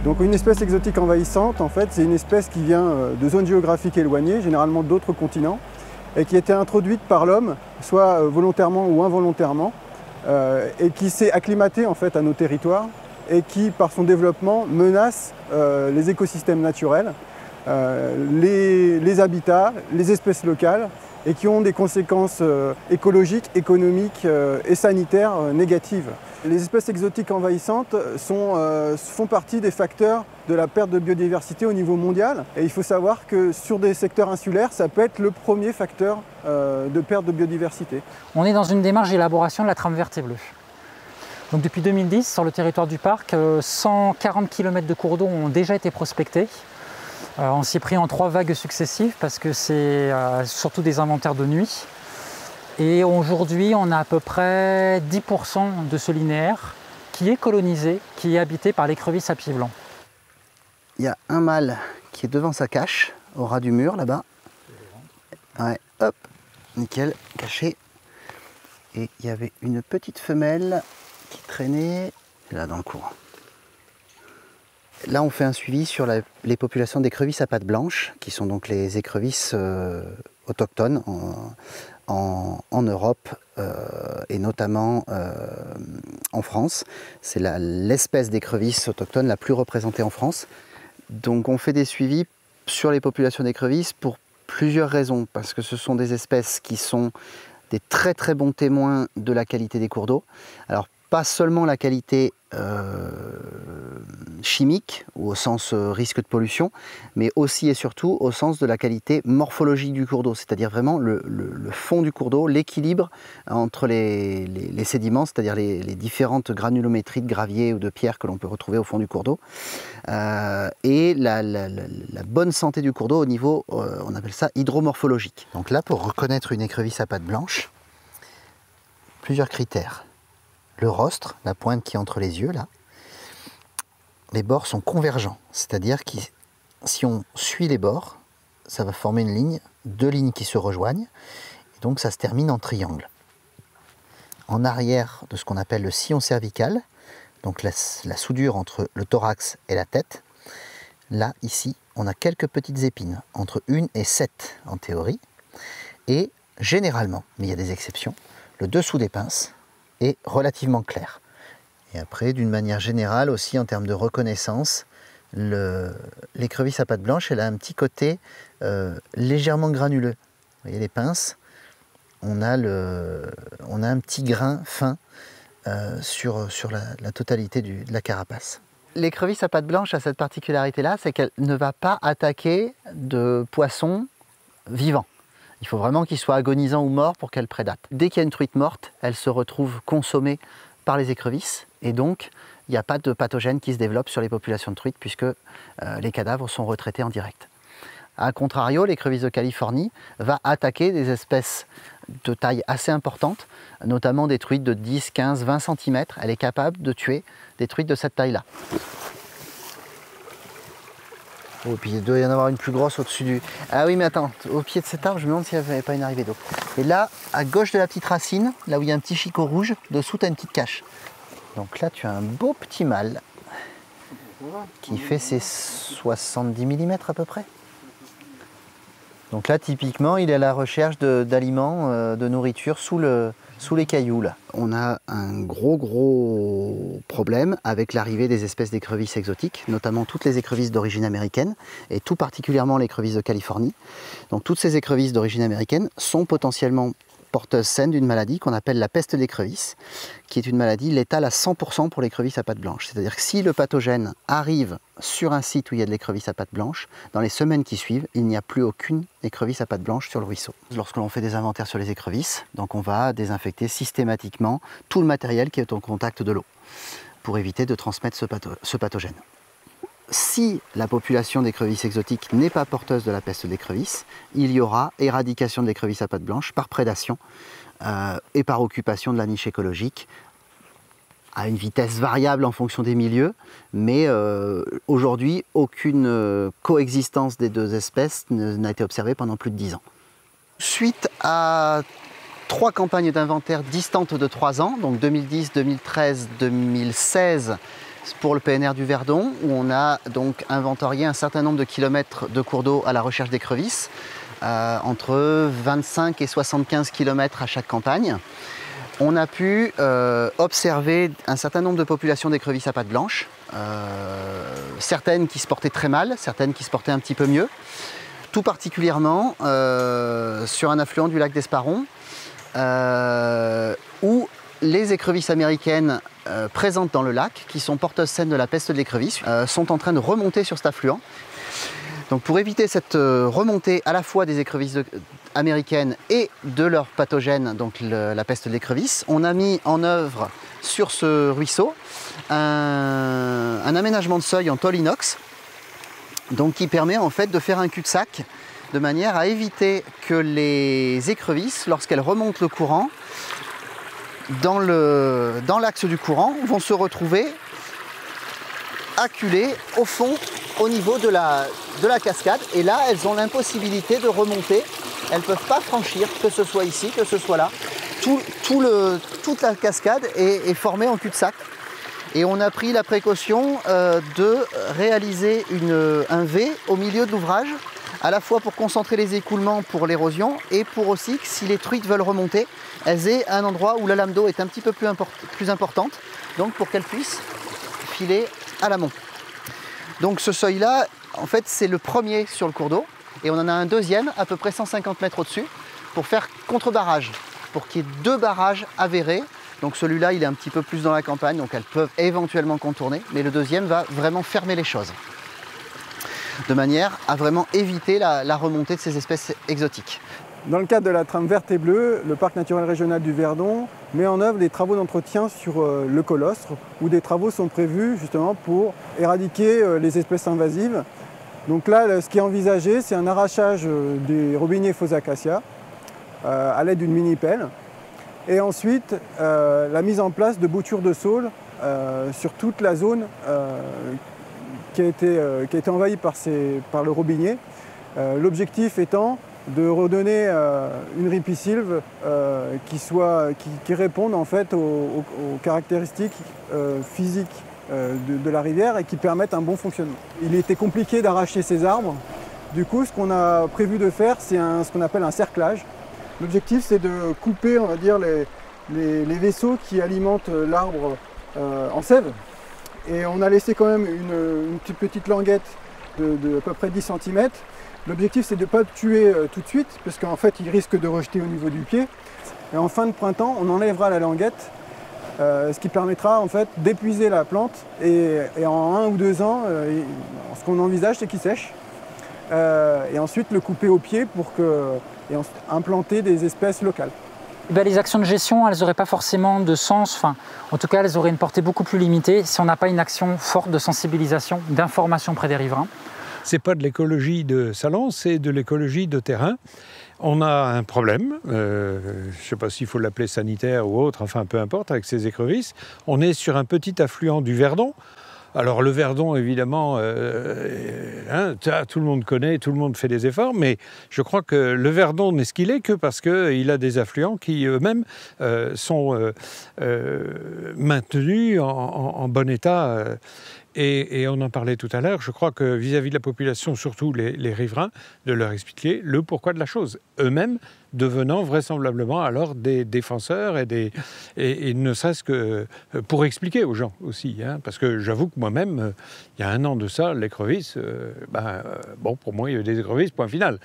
Donc une espèce exotique envahissante, en fait, c'est une espèce qui vient de zones géographiques éloignées, généralement d'autres continents, et qui a été introduite par l'homme, soit volontairement ou involontairement, et qui s'est acclimatée en fait à nos territoires et qui, par son développement, menace les écosystèmes naturels, les habitats, les espèces locales, et qui ont des conséquences écologiques, économiques et sanitaires négatives. Les espèces exotiques envahissantes font partie des facteurs de la perte de biodiversité au niveau mondial. Et il faut savoir que sur des secteurs insulaires, ça peut être le premier facteur de perte de biodiversité. On est dans une démarche d'élaboration de la trame verte et bleue. Donc depuis 2010, sur le territoire du parc, 140 km de cours d'eau ont déjà été prospectés. On s'y est pris en 3 vagues successives parce que c'est surtout des inventaires de nuit. Et aujourd'hui, on a à peu près 10% de ce linéaire qui est colonisé, qui est habité par l'écrevisse à pied blanc. Il y a un mâle qui est devant sa cache, au ras du mur là-bas. Ouais, hop, nickel, caché. Et il y avait une petite femelle qui traînait là dans le cours. Là, on fait un suivi sur les populations d'écrevisses à pattes blanches, qui sont donc les écrevisses autochtones en Europe et notamment en France. C'est l'espèce d'écrevisse autochtone la plus représentée en France. Donc on fait des suivis sur les populations d'écrevisses pour plusieurs raisons, parce que ce sont des espèces qui sont des très très bons témoins de la qualité des cours d'eau. Alors pas seulement la qualité chimique, ou au sens risque de pollution, mais aussi et surtout au sens de la qualité morphologique du cours d'eau, c'est-à-dire vraiment le fond du cours d'eau, l'équilibre entre les sédiments, c'est-à-dire les différentes granulométries de gravier ou de pierres que l'on peut retrouver au fond du cours d'eau, et la bonne santé du cours d'eau au niveau, on appelle ça hydromorphologique. Donc là, pour reconnaître une écrevisse à pattes blanches, plusieurs critères. Le rostre, la pointe qui est entre les yeux, là, les bords sont convergents, c'est-à-dire que si on suit les bords, ça va former une ligne, 2 lignes qui se rejoignent, et donc ça se termine en triangle. En arrière de ce qu'on appelle le sillon cervical, donc la soudure entre le thorax et la tête, là, ici, on a quelques petites épines, entre 1 et 7 en théorie, et généralement, mais il y a des exceptions, le dessous des pinces est relativement clair. Et après, d'une manière générale aussi en termes de reconnaissance, l'écrevisse à pattes blanches, elle a un petit côté légèrement granuleux. Vous voyez les pinces, on a un petit grain fin sur la totalité de la carapace. L'écrevisse à pattes blanches a cette particularité-là, c'est qu'elle ne va pas attaquer de poissons vivants. Il faut vraiment qu'il soit agonisant ou mort pour qu'elle prédate. Dès qu'il y a une truite morte, elle se retrouve consommée par les écrevisses et donc il n'y a pas de pathogène qui se développe sur les populations de truites puisque les cadavres sont retraités en direct. A contrario, l'écrevisse de Californie va attaquer des espèces de taille assez importante, notamment des truites de 10, 15, 20 cm. Elle est capable de tuer des truites de cette taille-là. Oh, puis il doit y en avoir une plus grosse au-dessus du... Ah oui, mais attends, au pied de cet arbre, je me demande s'il n'y avait pas une arrivée d'eau. Et là, à gauche de la petite racine, là où il y a un petit chicot rouge, dessous, tu as une petite cache. Donc là, tu as un beau petit mâle qui fait ses 70 mm à peu près. Donc là, typiquement, il est à la recherche d'aliments, de nourriture sous les cailloux. Là. On a un gros problème avec l'arrivée des espèces d'écrevisses exotiques, notamment toutes les écrevisses d'origine américaine, et tout particulièrement l'écrevisse de Californie. Donc toutes ces écrevisses d'origine américaine sont potentiellement porteuses saines d'une maladie qu'on appelle la peste d'écrevisse, qui est une maladie létale à 100% pour l'écrevisse à pattes blanches. C'est-à-dire que si le pathogène arrive sur un site où il y a de l'écrevisse à pattes blanches, dans les semaines qui suivent, il n'y a plus aucune écrevisse à pattes blanches sur le ruisseau. Lorsque l'on fait des inventaires sur les écrevisses, donc on va désinfecter systématiquement tout le matériel qui est au contact de l'eau pour éviter de transmettre ce pathogène. Si la population d'écrevisses exotiques n'est pas porteuse de la peste d'écrevisse, il y aura éradication de l'écrevisse à pattes blanches par prédation et par occupation de la niche écologique à une vitesse variable en fonction des milieux, mais aujourd'hui, aucune coexistence des deux espèces n'a été observée pendant plus de 10 ans. Suite à 3 campagnes d'inventaire distantes de 3 ans, donc 2010, 2013, 2016, pour le PNR du Verdon, où on a donc inventorié un certain nombre de kilomètres de cours d'eau à la recherche d'écrevisses, entre 25 et 75 km à chaque campagne. On a pu observer un certain nombre de populations d'écrevisses à pattes blanches, certaines qui se portaient très mal, certaines qui se portaient un petit peu mieux, tout particulièrement sur un affluent du lac d'Esparon, où les écrevisses américaines présentes dans le lac, qui sont porteuses saines de la peste de l'écrevisse, sont en train de remonter sur cet affluent. Donc pour éviter cette remontée à la fois des écrevisses américaines et de leurs pathogènes, donc la peste de l'écrevisse, on a mis en œuvre sur ce ruisseau un aménagement de seuil en tôle inox, donc qui permet en fait de faire un cul-de-sac de manière à éviter que les écrevisses, lorsqu'elles remontent le courant, dans l'axe du courant, vont se retrouver acculées au fond, au niveau de la cascade. Et là, elles ont l'impossibilité de remonter. Elles ne peuvent pas franchir, que ce soit ici, que ce soit là. Toute la cascade est formée en cul-de-sac. Et on a pris la précaution de réaliser un V au milieu de l'ouvrage, à la fois pour concentrer les écoulements pour l'érosion et pour aussi que si les truites veulent remonter, elles aient un endroit où la lame d'eau est un petit peu plus importante, donc pour qu'elles puissent filer à l'amont. Donc ce seuil-là, en fait, c'est le premier sur le cours d'eau et on en a un deuxième à peu près 150 mètres au-dessus pour faire contre-barrage, pour qu'il y ait 2 barrages avérés. Donc celui-là, il est un petit peu plus dans la campagne, donc elles peuvent éventuellement contourner, mais le deuxième va vraiment fermer les choses, de manière à vraiment éviter la remontée de ces espèces exotiques. Dans le cadre de la trame verte et bleue, le Parc naturel régional du Verdon met en œuvre des travaux d'entretien sur le colostre, où des travaux sont prévus justement pour éradiquer les espèces invasives. Donc là, ce qui est envisagé, c'est un arrachage des robiniers faux acacias à l'aide d'une mini-pelle. Et ensuite, la mise en place de boutures de saules sur toute la zone qui a été envahie par le robinier. L'objectif étant de redonner une ripisylve qui réponde en fait aux caractéristiques physiques de la rivière et qui permettent un bon fonctionnement. Il était compliqué d'arracher ces arbres. Du coup, ce qu'on a prévu de faire, c'est ce qu'on appelle un cerclage. L'objectif, c'est de couper, on va dire, les vaisseaux qui alimentent l'arbre en sève. Et on a laissé quand même une petite languette de à peu près 10 cm. L'objectif, c'est de ne pas le tuer tout de suite, parce qu'en fait, il risque de rejeter au niveau du pied. Et en fin de printemps, on enlèvera la languette, ce qui permettra en fait d'épuiser la plante. Et en 1 ou 2 ans, ce qu'on envisage, c'est qu'il sèche. Et ensuite, le couper au pied et implanter des espèces locales. Les actions de gestion, elles n'auraient pas forcément de sens, en tout cas, elles auraient une portée beaucoup plus limitée si on n'a pas une action forte de sensibilisation, d'information près des riverains. Ce n'est pas de l'écologie de salon, c'est de l'écologie de terrain. On a un problème, je ne sais pas s'il faut l'appeler sanitaire ou autre, enfin peu importe, avec ces écrevisses. On est sur un petit affluent du Verdon. Alors le Verdon, évidemment, tout le monde connaît, tout le monde fait des efforts, mais je crois que le Verdon n'est ce qu'il est que parce qu'il a des affluents qui eux-mêmes sont maintenus en bon état. Et on en parlait tout à l'heure, je crois que vis-à-vis de la population, surtout les riverains, de leur expliquer le pourquoi de la chose. Eux-mêmes devenant vraisemblablement alors des défenseurs et ne serait-ce que pour expliquer aux gens aussi. Parce que j'avoue que moi-même, il y a 1 an de ça, l'écrevisse, pour moi, il y a eu des écrevisses, point final.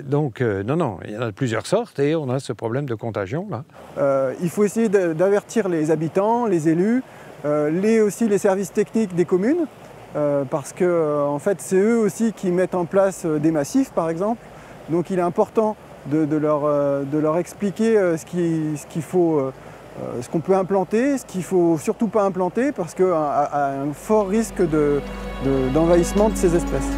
Donc, non, il y en a de plusieurs sortes et on a ce problème de contagion là. Il faut essayer d'avertir les habitants, les élus, aussi les services techniques des communes, parce que en fait, c'est eux aussi qui mettent en place des massifs, par exemple. Donc il est important de leur expliquer ce qu'on peut implanter, ce qu'il ne faut surtout pas implanter, parce qu'il y a un fort risque d'envahissement de ces espèces.